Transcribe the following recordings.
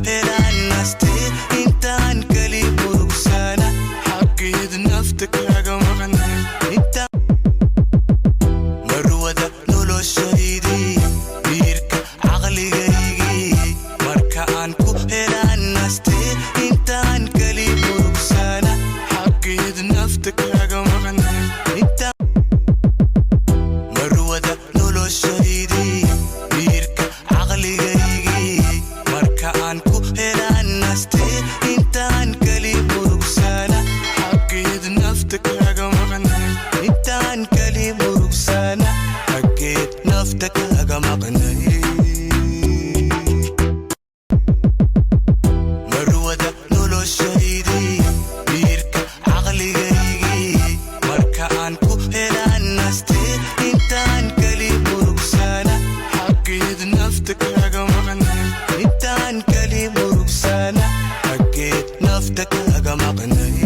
helaan nastee intaan kali murugsana xaqeed nafta kaaga maqnay inta marwada noloshaydii biirka caqligaygii marka aan ku helaan nastee intaan kali murugsana xaqeed nafta kaaga maqnay inta marwada noloshaydii biirka caqligaygii marka aan ku helaan nastee intaan kali murugsana xaqeed nafta kaaga maqnay intaan kali murugsana xaqeed nafta kaaga maqnay marwada noloshaydii biirka caqligaygii marka aan ku helaan nastee intaan kali murugsana xaqeed nafta kaaga maqnay intaan kali murugsana xaqeed nafta kaaga maqnay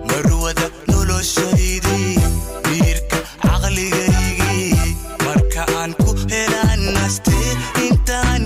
marwada noloshaydii biirka caqligaygii marka aan ku helaan nastee intaan